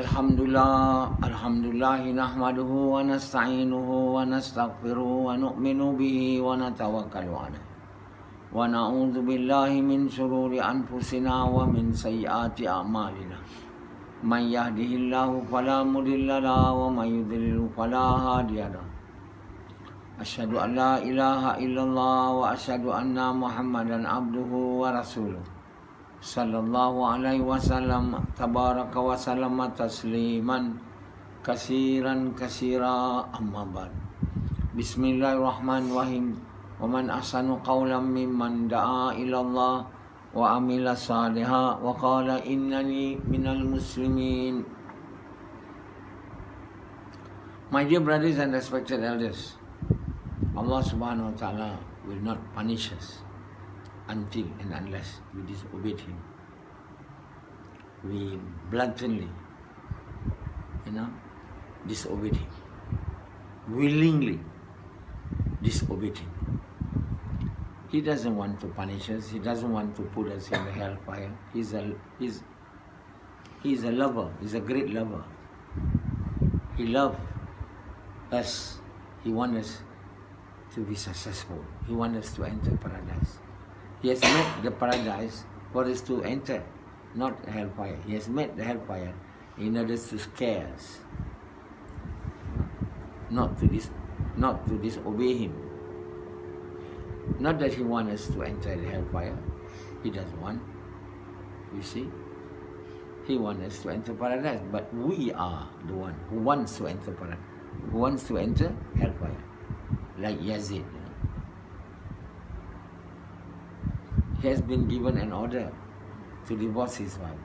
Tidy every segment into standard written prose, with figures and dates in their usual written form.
Alhamdulillah nahmaduhu wa nasta'inuhu wa nastaghfiruhu wa nu'minu bihi wa natawakkalu alayh. Wa na'udzu billahi min shururi anfusina wa min sayyiati a'malina. Man yahdihillahu fala mudilla lahu wa man yudlil fala hadiya lahu. Asyhadu an la ilaha illallah wa asyhadu anna Muhammadan abduhu wa rasuluh. Sallallahu alaihi wasallam tabaraka wa sallama tasliman kasiran kasira amma ba'd. Bismillahirrahmanirrahim. Wa man ahsanu qawlan mimman da'a ila Allah wa amila salihan wa qala innani minal muslimin. My dear brothers and respected elders, Allah subhanahu wa ta'ala will not punish us until and unless we disobeyed Him. We bluntly, disobeyed Him. Willingly disobeyed Him. He doesn't want to punish us. He doesn't want to put us in the hellfire. He's a lover. He's a great lover. He loves us. He wants us to be successful. He wants us to enter paradise. He has made the paradise for us to enter, not hellfire. He has made the hellfire in order to scare us, not to disobey Him. Not that He wants us to enter the hellfire. He doesn't want. You see, He wants us to enter paradise, but we are the one who wants to enter paradise, who wants to enter hellfire, like Yazid. He has been given an order to divorce his wife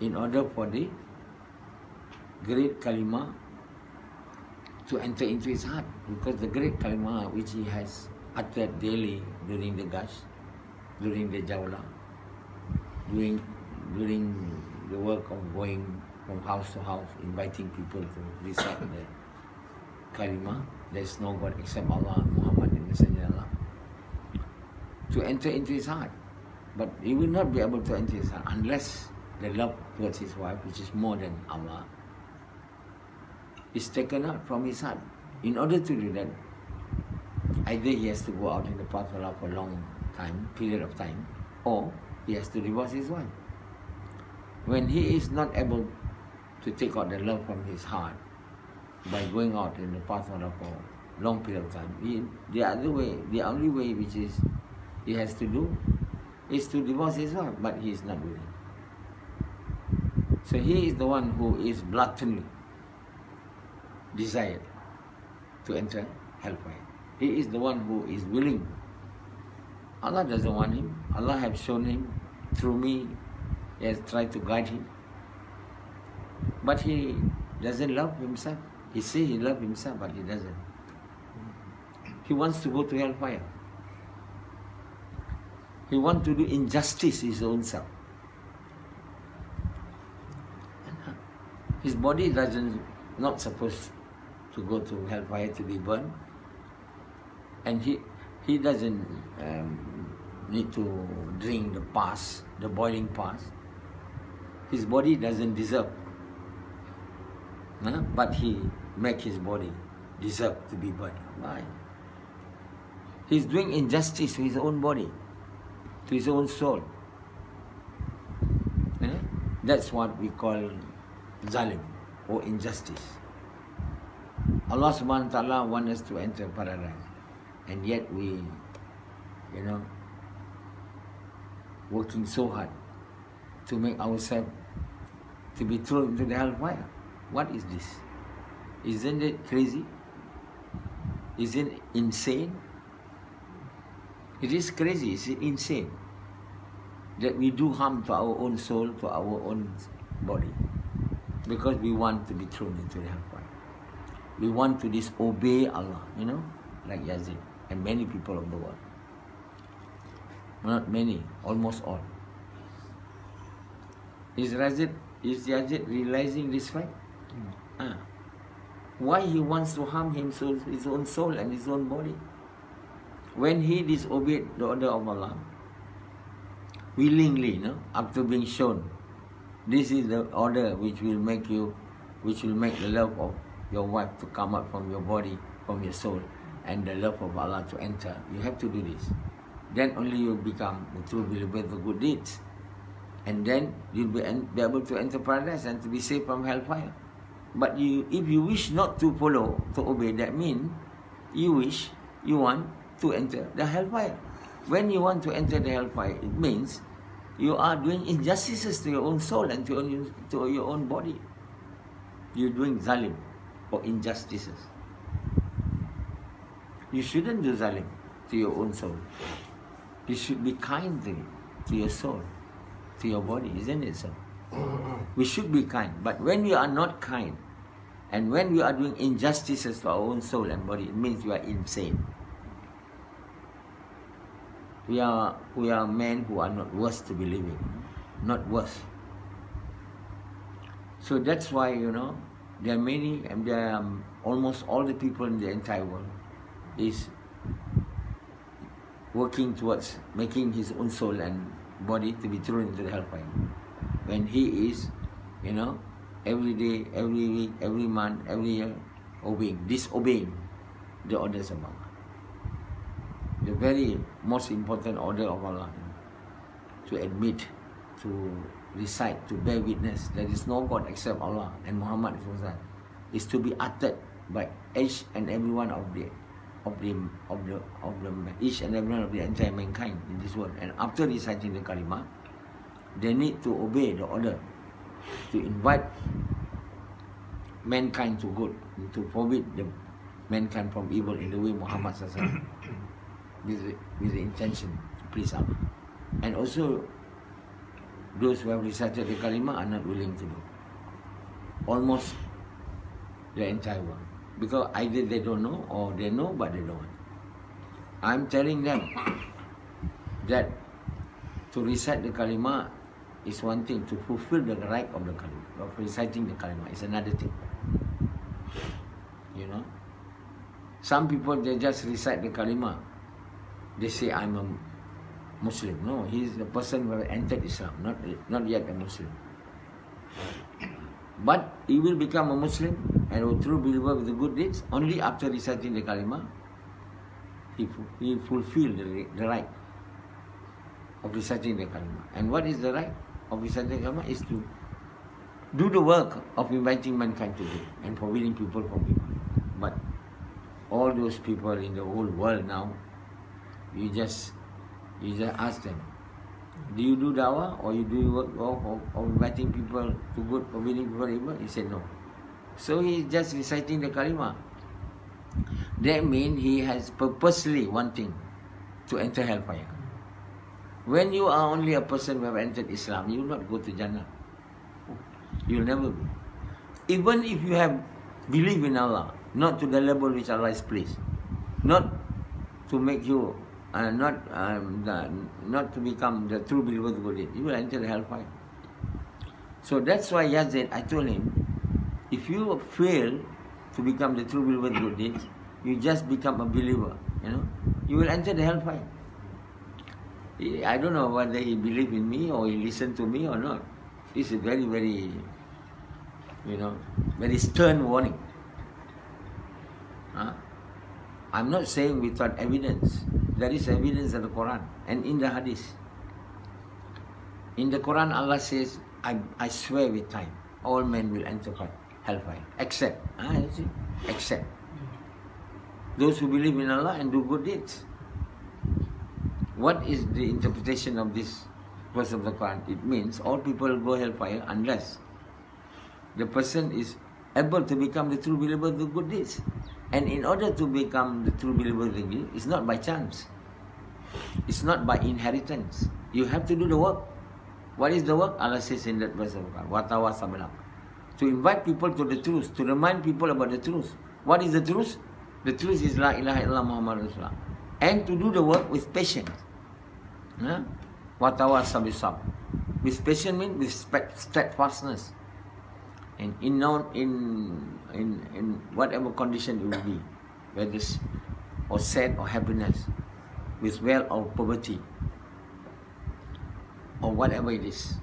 in order for the great kalima to enter into his heart, because the great kalima which he has uttered daily during the gash, during the jawla, during the work of going from house to house, inviting people to recite the kalima, there is no God except Allah, Muhammad the Messenger of Allah, to enter into his heart. But he will not be able to enter his heart unless the love towards his wife, which is more than Allah, is taken out from his heart. In order to do that, either he has to go out in the path of Allah for a long period of time, or he has to divorce his wife. When he is not able to take out the love from his heart by going out in the path of Allah for a long period of time, the only way which is he has to do is to divorce his wife, but he is not willing. So he is the one who is bluntly desired to enter hellfire. He is the one who is willing. Allah doesn't want him. Allah has shown him through me. He has tried to guide him. But he doesn't love himself. He says he loves himself, but he doesn't. He wants to go to hellfire. He wants to do injustice his own self. His body not supposed to go to hellfire to be burned, and he doesn't need to drink the boiling pus. His body doesn't deserve, but he make his body deserve to be burned. Why? He's doing injustice to his own body, to his own soul. That's what we call zalim, or injustice. Allah subhanahu wa ta'ala wants us to enter paradise, and yet we, working so hard to make ourselves to be thrown into the hellfire. What is this? Isn't it crazy? Isn't it insane? It is crazy, it's insane that we do harm to our own soul, to our own body, because we want to be thrown into the hellfire. We want to disobey Allah, like Yazid and many people of the world. Not many, almost all. Is Yazid realizing this fact? Why he wants to harm his own soul and his own body? When he disobeyed the order of Allah, willingly, after being shown This is the order which will make the love of your wife to come out from your body, from your soul, and the love of Allah to enter. You have to do this. Then only you become the true believer of the good deeds. And then you'll be able to enter paradise and to be saved from hellfire. But if you wish not to follow, to obey, that means you want to enter the hellfire. When you want to enter the hellfire, it means you are doing injustices to your own soul and to your own body. You're doing zalim or injustices. You shouldn't do zalim to your own soul. You should be kind to your soul, to your body, isn't it so? We should be kind. But when we are not kind, and when we are doing injustices to our own soul and body, it means you are insane. We are men who are not worth to be living, not worth. So that's why, there are many, and there are almost all the people in the entire world is working towards making his own soul and body to be thrown into the hellfire. When he is, every day, every week, every month, every year, disobeying the orders of Allah. The very most important order of Allah, to admit, to recite, to bear witness there is no God except Allah and Muhammad is to be uttered by each and every one of the each and every one of the entire mankind in this world. And after reciting the kalima, they need to obey the order to invite mankind to good, to forbid the mankind from evil in the way Muhammad with the intention to please Allah. And also, those who have recited the kalima are not willing to do. Almost the entire world. Because either they don't know or they know but they don't want. I'm telling them that to recite the kalima is one thing, to fulfill the right of the kalima, of reciting the kalima is another thing. Some people, they just recite the kalima. They say, I'm a Muslim. No, he is the person who has entered Islam, not yet a Muslim. But he will become a Muslim and a true believer with the good deeds only after reciting the kalima. He fulfill the right of reciting the kalima. And what is the right of reciting the kalima? Is to do the work of inviting mankind to do and forbidding people from evil. But all those people in the whole world now, you just ask them, do you do dawah or you do work of inviting people to good, forbidding people evil? He said no. So he is just reciting the kalima. That means he has purposely wanting to enter hellfire. When you are only a person who have entered Islam, you will not go to Jannah. You will never be. Even if you have believed in Allah, not to the level which Allah is pleased, not to make you not to become the true believer of good deed, you will enter the hellfire. So that's why Yazid, I told him, if you fail to become the true believer of good deeds, you just become a believer, you will enter the hellfire. I don't know whether he believed in me or he listened to me or not. It's a very, very, very stern warning. I'm not saying without evidence. There is evidence in the Quran and in the Hadith. In the Quran, Allah says, I swear with time, all men will enter hellfire, except those who believe in Allah and do good deeds. What is the interpretation of this verse of the Quran? It means all people will go hellfire unless the person is able to become the true believer of the good deeds. And in order to become the true believer of the good deeds, it's not by chance. It's not by inheritance. You have to do the work. What is the work? Allah says in that verse of the Quran, وَتَوَاسَوْا بِالْحَقِّ. To invite people to the truth, to remind people about the truth. What is the truth? The truth is La ilaha illallah Muhammad Rasulullah. And to do the work with patience. وَتَوَاسَوْا بِالصَّبْرِ. With patience means with steadfastness. And in whatever condition it will be, whether it's or sad or happiness, with wealth or poverty, or whatever it is,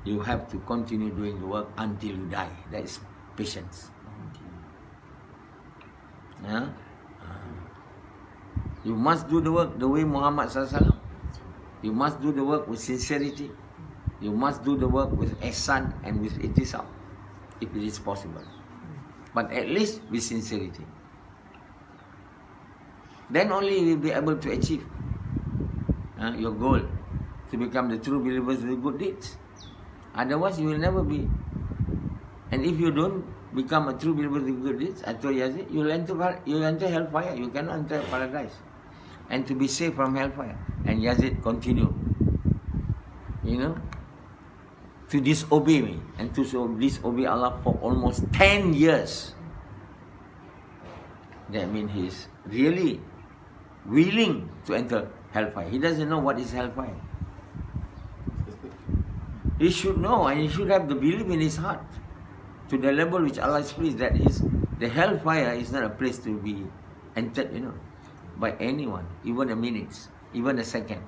You have to continue doing the work until you die. That is patience. Yeah? You must do the work the way Muhammad SAW. You must do the work with sincerity. You must do the work with ihsan and with itisab, if it is possible. But at least with sincerity. Then only you will be able to achieve your goal, to become the true believers with good deeds. Otherwise, you will never be. And if you don't become a true believer with good deeds, I told Yazid, you will enter hellfire. You cannot enter paradise. And to be saved from hellfire. And Yazid continued, to disobey me and to disobey Allah for almost 10 years. That means he is really willing to enter hellfire. He doesn't know what is hellfire. He should know, and he should have the belief in his heart, to the level which Allah is pleased, that the hellfire is not a place to be entered, by anyone, even a minute, even a second.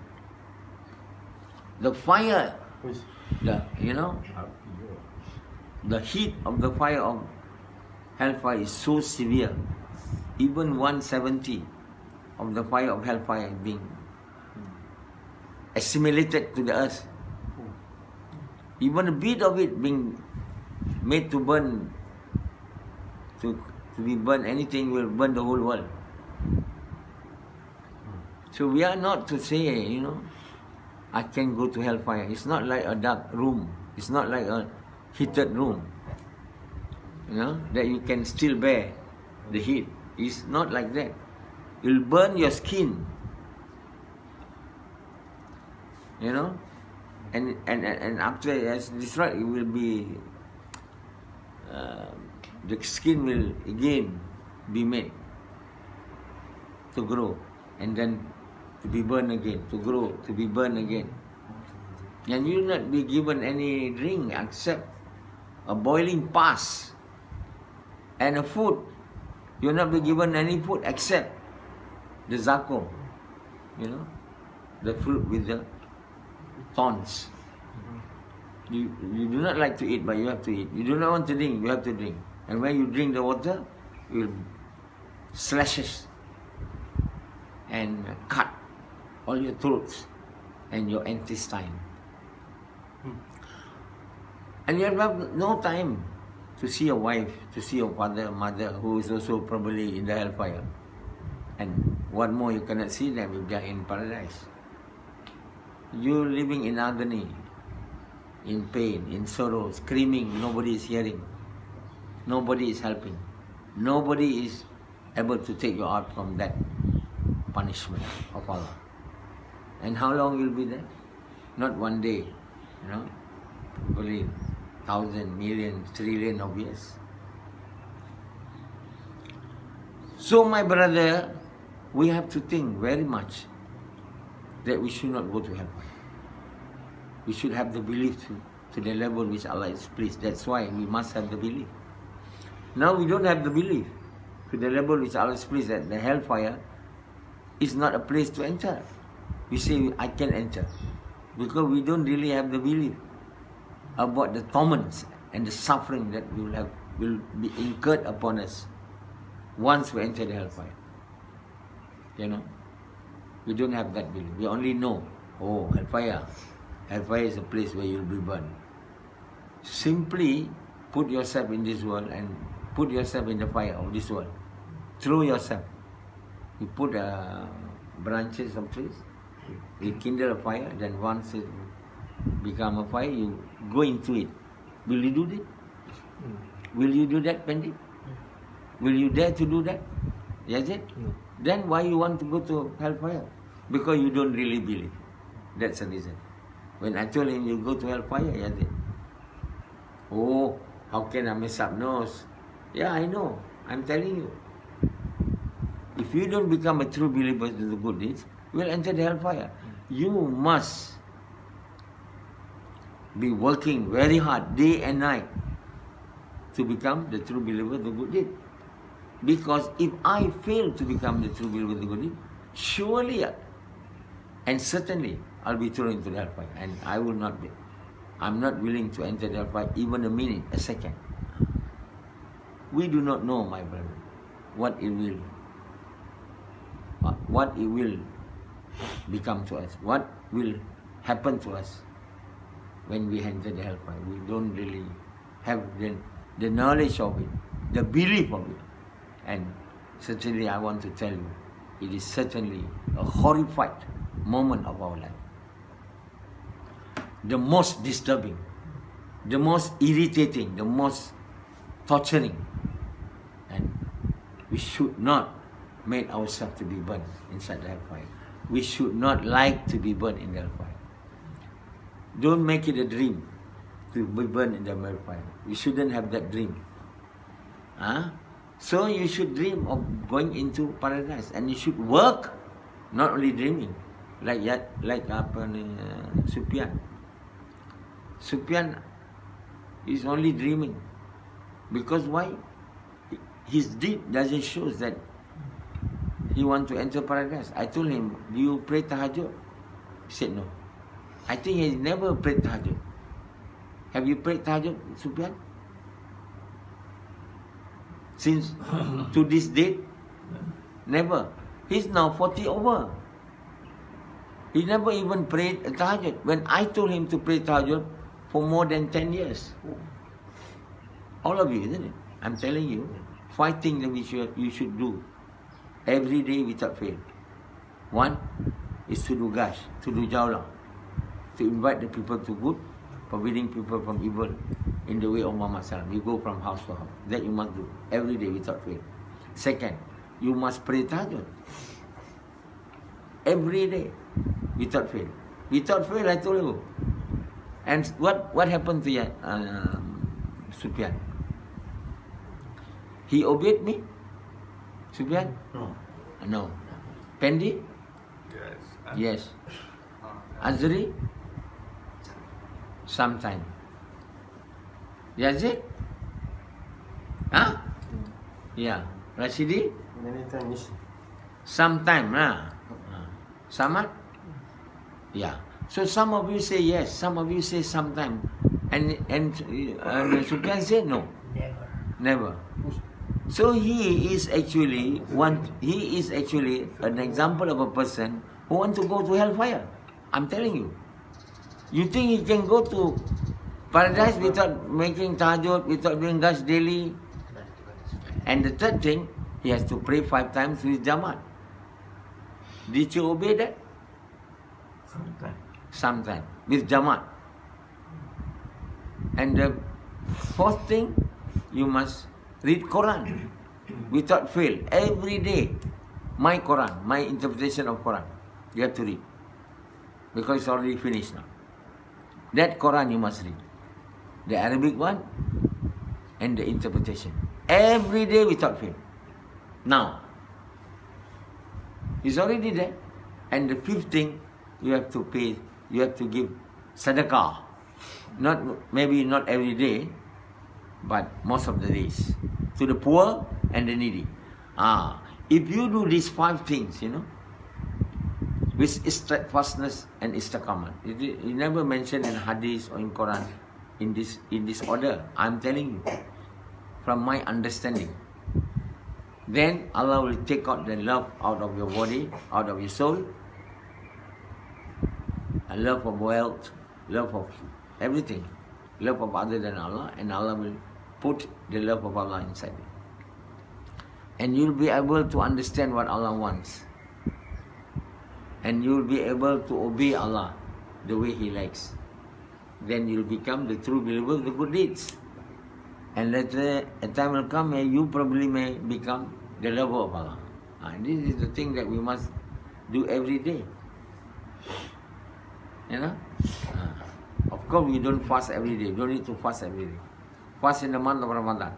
The fire, the heat of the fire of hellfire is so severe. Even 170 of the fire of hellfire being assimilated to the earth. Even a bit of it being made to burn, to be burned, anything will burn the whole world. So we are not to say, I can go to hellfire. It's not like a dark room. It's not like a heated room, that you can still bear the heat. It's not like that. It will burn your skin, and after it's destroyed, it will be, the skin will again be made to grow, and then to be burned again, to grow, to be burned again. And you will not be given any drink except a boiling pass and a food. You will not be given any food except the zakum, the fruit with the thorns. You do not like to eat, but you have to eat. You do not want to drink, you have to drink. And when you drink the water, it will slashes and cut all your throats and your intestine. And you have no time to see your wife, to see your father, mother, who is also probably in the hellfire. And what more, you cannot see them if they are in paradise. You living in agony, in pain, in sorrow, screaming, nobody is hearing. Nobody is helping. Nobody is able to take you out from that punishment of Allah. And how long you'll be there? Not one day, probably 1,000, million, trillion of years. So my brother, we have to think very much that we should not go to hellfire. We should have the belief to the level which Allah is pleased. That's why we must have the belief. Now we don't have the belief to the level which Allah is pleased, that the hellfire is not a place to enter. We say, I can enter, because we don't really have the belief about the torments and the suffering that will be incurred upon us once we enter the hellfire. We don't have that belief. We only know, hellfire. Hellfire is a place where you'll be burned. Simply put yourself in this world and put yourself in the fire of this world. Throw yourself. You put branches of trees, you kindle a fire, then once it become a fire, you go into it. Will you do that? Will you do that, Pandit? Will you dare to do that? Yes, it? Then why you want to go to hellfire? Because you don't really believe. That's the reason. When I told him you go to hellfire, he said, how can I mess up nose? Yeah, I know. I'm telling you. If you don't become a true believer in the good deeds, you will enter the hellfire. You must be working very hard, day and night, to become the true believer in the good deed. Because if I fail to become the true believer in the good deed, surely and certainly I'll be thrown into the hellfire, and I will not be. I'm not willing to enter the hellfire even a minute, a second. We do not know, my brother, what it will become to us, what will happen to us when we enter the hellfire. We don't really have the knowledge of it, the belief of it. And certainly I want to tell you, it is certainly a horrified moment of our life. The most disturbing, the most irritating, the most torturing. And we should not make ourselves to be burned inside the hellfire. We should not like to be burned in the hellfire. Don't make it a dream to be burned in the hellfire. You shouldn't have that dream. So you should dream of going into paradise, and you should work, not only dreaming, like Sufyan. Sufyan is only dreaming, because why? His deed doesn't show that he wants to enter paradise. I told him, do you pray tahajjud? He said no. I think he never prayed tahajjud. Have you prayed tahajjud, Sufyan? Since to this date? Never. He's now 40 over. He never even prayed tahajjud. When I told him to pray tahajjud for more than 10 years. All of you, isn't it? I'm telling you, 5 things that you should do every day without fail. 1 is to do gash, to do jawla, to invite the people to good, forbidding people from evil in the way of Muhammad Sallam. You go from house to house. That you must do every day without fail. 2nd, you must pray tahajjud every day without fail. Without fail, I told you. And what happened to Sufyan? He obeyed me? Sufyan? No. No. Pendi? Yes. Yes. Azri? Sometime. Yazid? Yeah. Rashidi? Many times. Sometime, Samad? Yeah. So some of you say yes, some of you say sometime. And Sufyan said no. Never. So he is actually an example of a person who wants to go to hellfire. I'm telling you. You think he can go to paradise without making tahajjud, without doing gash daily? And the 3rd thing, he has to pray 5 times with Jamaat. Did you obey that? Sometimes. With Jamaat. And the 4th thing, you must read Quran without fail. Every day. My Quran, my interpretation of Quran. You have to read. Because it's already finished now. That Quran you must read. The Arabic one and the interpretation. Every day without fail. Now, it's already there. And the 5th thing, you have to pay, you have to give sadaqah. Maybe not every day, but most of the days. To the poor and the needy. If you do these 5 things, with steadfastness and istiqamah. It never mentioned in hadith or in Quran in this order. I'm telling you from my understanding. Then Allah will take out the love out of your body, out of your soul, a love of wealth, love of everything, love of other than Allah, and Allah will put the love of Allah inside you. And you'll be able to understand what Allah wants. And you'll be able to obey Allah the way He likes. Then you'll become the true believer of the good deeds. And later a time will come where you probably may become the lover of Allah. And this is the thing that we must do every day. Of course we don't fast every day. Don't need to fast every day. Fast in the month of Ramadan.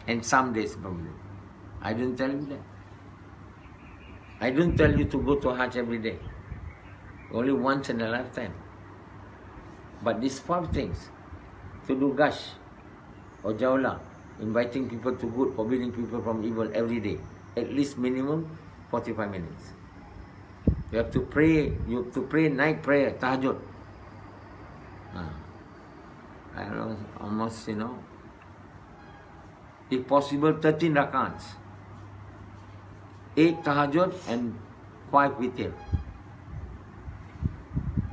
And some days probably. I don't tell you that. I don't tell you to go to Hajj every day. Only once in a lifetime. But these 5 things, to do gash or jawla, inviting people to good, forbidding people from evil every day, at least minimum 45 minutes. You have to pray night prayer, tahajjud. I don't know, almost, if possible, 13 rakats. 8 tahajjud and 5 witir.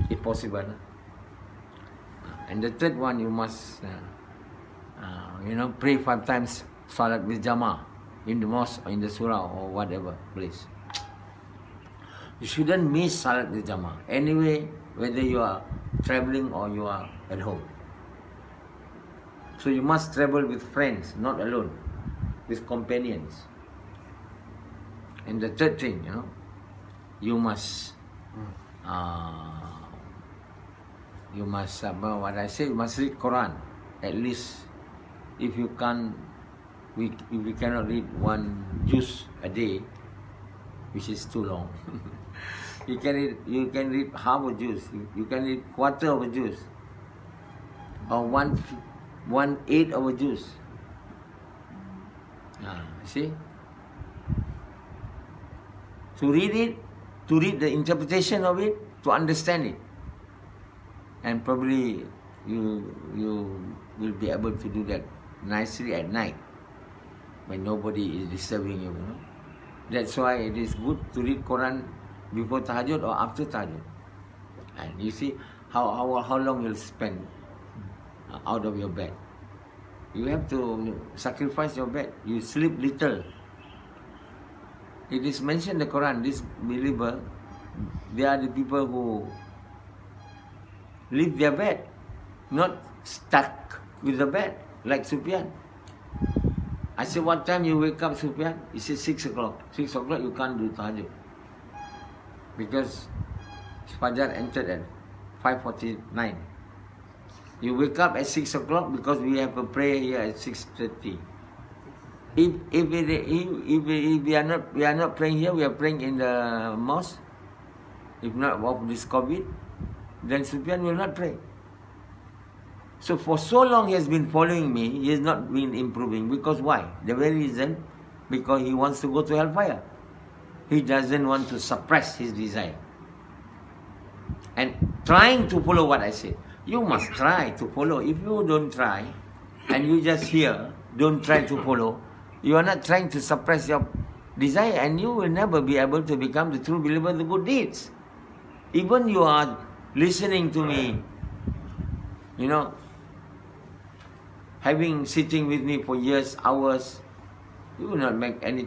If possible. And the third one, you must, pray 5 times salat with jama'ah in the mosque or in the surah or whatever place. You shouldn't miss salat with jama'ah. Anyway, whether you are traveling or you are at home. So you must travel with friends, not alone, with companions. And the third thing, you must, you must read Quran. At least, if you can't, if you cannot read one juz a day, which is too long. You can read half a juz. You can read quarter of a juz, or 1/8 of a juz. See? To read it, to read the interpretation of it, to understand it. And probably you will be able to do that nicely at night when nobody is disturbing you. That's why it is good to read Quran before tahajjud or after tahajjud. And you see how long you'll spend out of your bed. You have to sacrifice your bed. You sleep little. It is mentioned in the Quran, this believer, they are the people who leave their bed, not stuck with the bed, like Sufyan. I said, what time you wake up, Sufyan? He said 6 o'clock. 6 o'clock you can't do tahajjud. Because fajar entered at 5:49. You wake up at 6 o'clock because we have a prayer here at 6:30. If we are not praying here, we are praying in the mosque. If not of this COVID, then Sufyan will not pray. So for so long he has been following me, he has not been improving. Because why? The very reason, because he wants to go to hellfire. He doesn't want to suppress his desire. And trying to follow what I said. You must try to follow. If you don't try, and you just hear, don't try to follow, you are not trying to suppress your desire, and you will never be able to become the true believer of the good deeds. Even you are listening to me, sitting with me for years, hours, you will not make any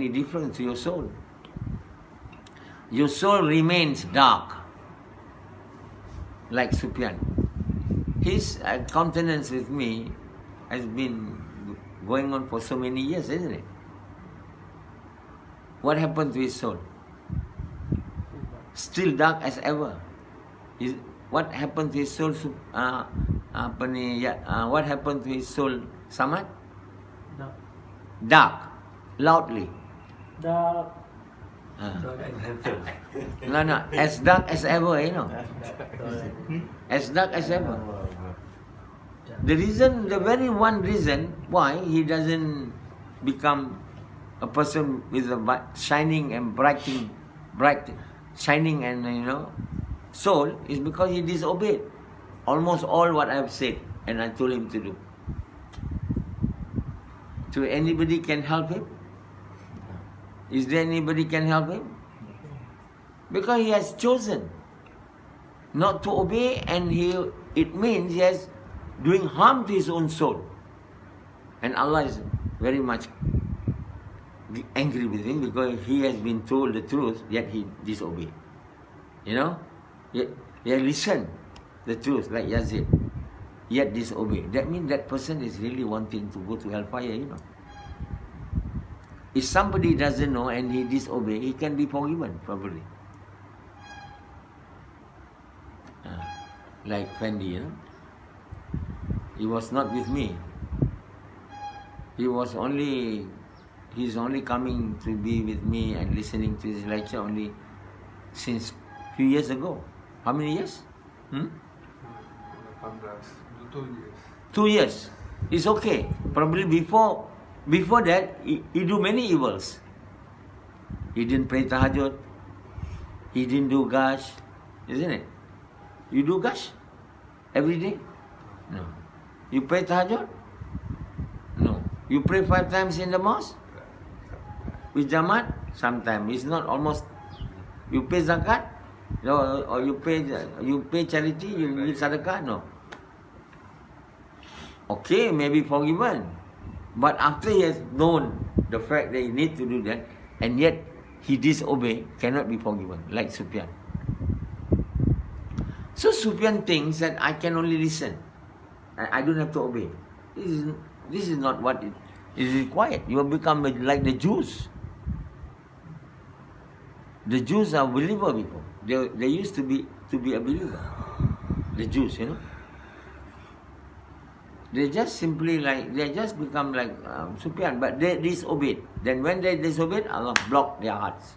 difference to your soul. Your soul remains dark, like Sufyan. His countenance with me has been going on for so many years, isn't it? What happened to his soul? Still dark as ever. What happened to his soul? What happened to his soul, Samad? Dark. Loudly. Dark. No. As dark as ever, As dark as ever. The very one reason why he doesn't become a person with a shining and bright shining and soul is because he disobeyed almost all what I have said and I told him to do. So anybody can help him? Is there anybody can help him? Because he has chosen not to obey, and it means he is doing harm to his own soul. And Allah is very much angry with him because he has been told the truth, yet he disobeyed. Yet listen the truth like Yazid, yet disobey. That means that person is really wanting to go to hellfire, If somebody doesn't know and he disobey, he can be forgiven, probably. Like Fendi, He was not with me. He's only coming to be with me and listening to his lecture only since few years ago. How many years? 2 years. 2 years. It's okay. Probably before that, he do many evils. He didn't pray tahajjud. He didn't do gash. Isn't it? You do gash every day? No. You pray tahajjud? No. You pray 5 times in the mosque? With Jamaat? Sometimes. It's not almost. You pay zakat? No. Or you pay charity? You give sadaqah? No. Okay, maybe forgiven. But after he has known the fact that he needs to do that, and yet he disobey, cannot be forgiven, like Sufyan. So Sufyan thinks that I can only listen. I don't have to obey. This is not what is required. You have become like the Jews. The Jews are believer people. They used to be a believer. The Jews, you know. They just become like Sufyan, but they disobeyed. Then when they disobeyed, Allah blocked their hearts.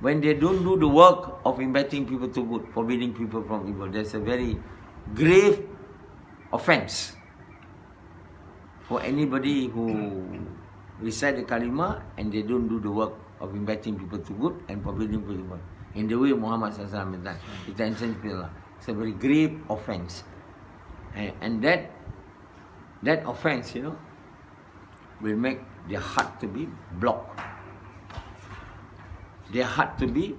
When they don't do the work of inviting people to good, forbidding people from evil, there's a very grave offense for anybody who recite the kalima and they don't do the work of inviting people to good and forbidding people to evil. In the way Muhammad SAW has done. It's a very grave offense. And that offense, you know, will make their heart to be blocked. Their heart to be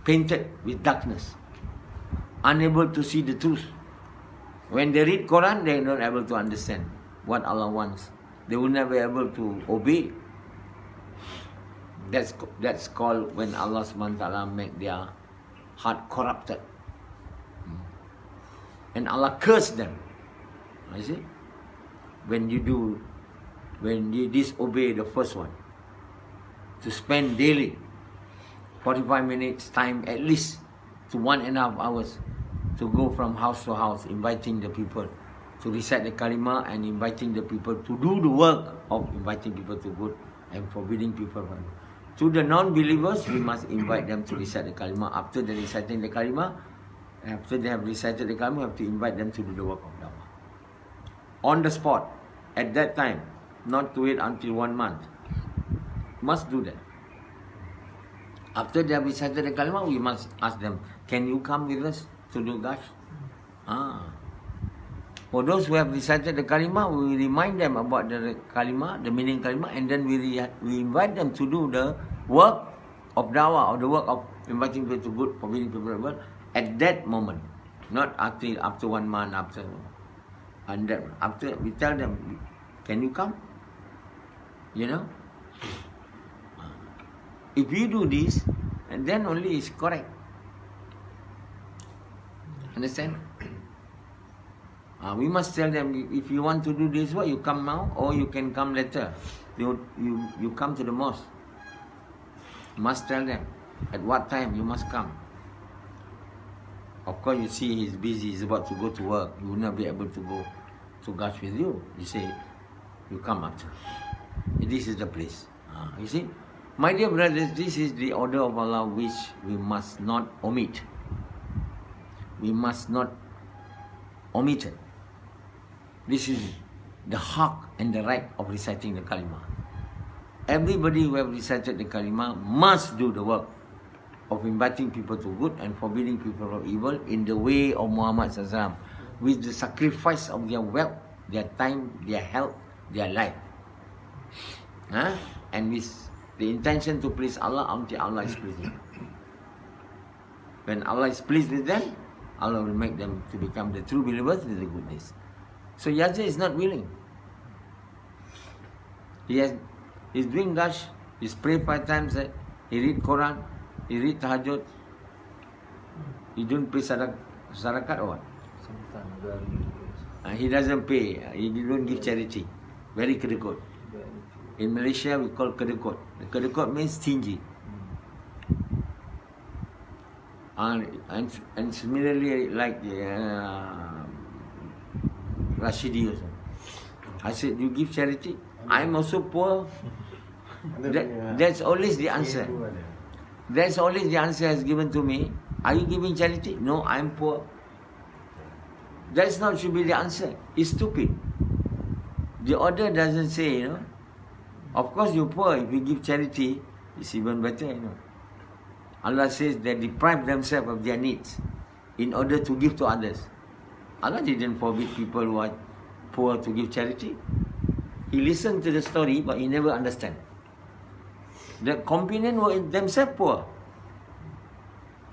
painted with darkness. Unable to see the truth. When they read Quran, they are not able to understand what Allah wants. They will never be able to obey. That's called when Allah subhanahu wa ta'ala make their heart corrupted. And Allah cursed them. You see? When you disobey the first one. To spend daily 45 minutes time at least to 1.5 hours to go from house to house inviting the people to recite the kalima and inviting the people to do the work of inviting people to good and forbidding people from evil. To the non-believers, we must invite them to recite the kalima. After they reciting the kalima, after they have recited the kalima, we have to invite them to do the work of dawah. On the spot, at that time, not to wait until 1 month. Must do that. After they have recited the kalima, we must ask them, can you come with us to do gash? For those who have recited the kalima, we remind them about the kalima, the meaning kalima, and then we invite them to do the work of dawah or the work of inviting people to good, forbidding people to evil at that moment, not after 1 month, after we tell them, can you come? You know? If we do this, and then only it's correct. Understand? We must tell them, if you want to do this work, you come now, or you can come later. You come to the mosque. You must tell them at what time you must come. Of course, you see he's busy, he's about to go to work. He will not be able to go to Gash with you. You say, you come after. This is the place. You see? My dear brothers, this is the order of Allah which we must not omit. We must not omit it. This is the haq and the right of reciting the kalima. Everybody who have recited the kalima must do the work of inviting people to good and forbidding people from evil in the way of Muhammad SAW, with the sacrifice of their wealth, their time, their health, their life. And with the intention to please Allah until Allah is pleased. When Allah is pleased with them, Allah will make them to become the true believers with the goodness. So Yazid is not willing. He's doing gash, he's prayed 5 times, he read Quran, he read tahajjud. He don't pay sadakat or what? He doesn't pay, he don't give charity. Very kedekut. In Malaysia we call kedekut. Kedekut means stingy. And similarly like Rashidi also. I said, you give charity? I'm also poor. That's always the answer. That's always the answer has given to me. Are you giving charity? No, I'm poor. That's not should be the answer. It's stupid. The order doesn't say, you know. Of course you're poor. If you give charity, it's even better, you know. Allah says they deprive themselves of their needs in order to give to others. Allah didn't forbid people who are poor to give charity. He listened to the story, but he never understand. The companions were themselves poor.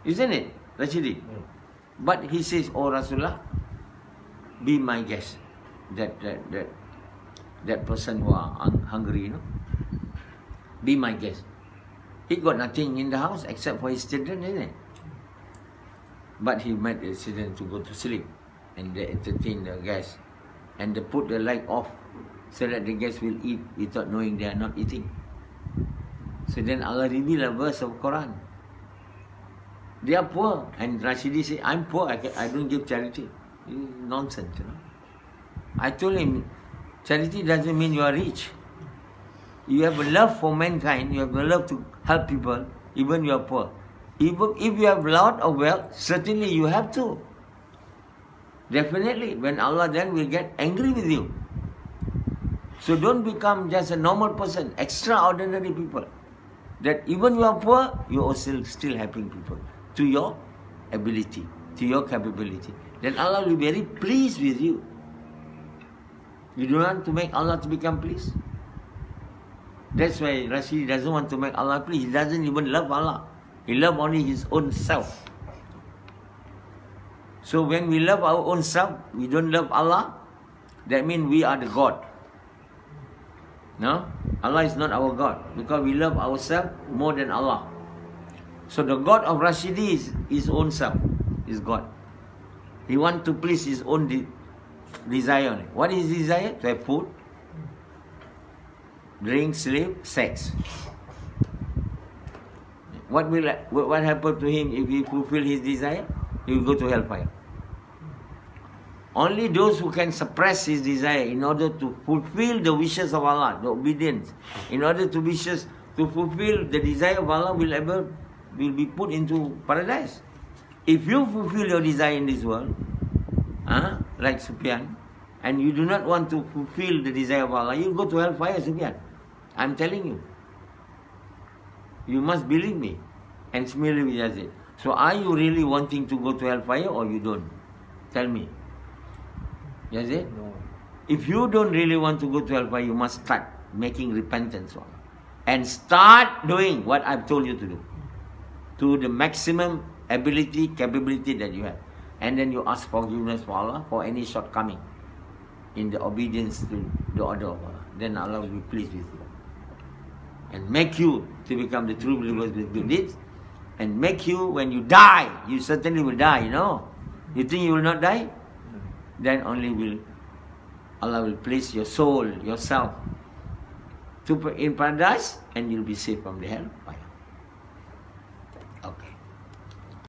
Isn't it, Rashidi? But he says, "Oh Rasulullah, be my guest." That person who are hungry, be my guest. He got nothing in the house except for his children, isn't it? But he made the children to go to sleep, and they entertain the guests, and they put the light off so that the guests will eat without knowing they are not eating. So then Allah revealed a verse of Quran. They are poor, and Rashidi said, "I'm poor. I don't give charity." Nonsense, I told him, charity doesn't mean you are rich. You have a love for mankind. You have a love to help people, even you are poor. Even if you have a lot of wealth, certainly you have to. Definitely, when Allah then will get angry with you. So don't become just a normal person, extraordinary people. That even you are poor, you are still helping people to your ability, to your capability. Then Allah will be very pleased with you. You don't want to make Allah to become pleased? That's why Rashid doesn't want to make Allah pleased. He doesn't even love Allah. He loves only his own self. So when we love our own self, we don't love Allah, that means we are the God. No? Allah is not our God, because we love ourselves more than Allah. So the God of Rashidi is his own self, is God. He wants to please his own desire. What is his desire? To have food, drink, sleep, sex. What happen to him if he fulfill his desire? He will go to hellfire. Only those who can suppress his desire in order to fulfill the wishes of Allah, the obedience, in order to fulfill the desire of Allah will be put into paradise. If you fulfill your desire in this world, like Sufyan, and you do not want to fulfill the desire of Allah, you go to hellfire, Sufyan. I'm telling you. You must believe me. And similarly with Yazid. So are you really wanting to go to hellfire or you don't? Tell me. Yazid? No. If you don't really want to go to hellfire, you must start making repentance. And start doing what I've told you to do. To the maximum ability, capability that you have. And then you ask forgiveness for Allah for any shortcoming in the obedience to the order of Allah. Then Allah will be pleased with you. And make you to become the true believers with good deeds. And make you, when you die, you certainly will die, You think you will not die? Then only Allah will place your soul, yourself, in paradise, and you'll be saved from the hellfire. Okay.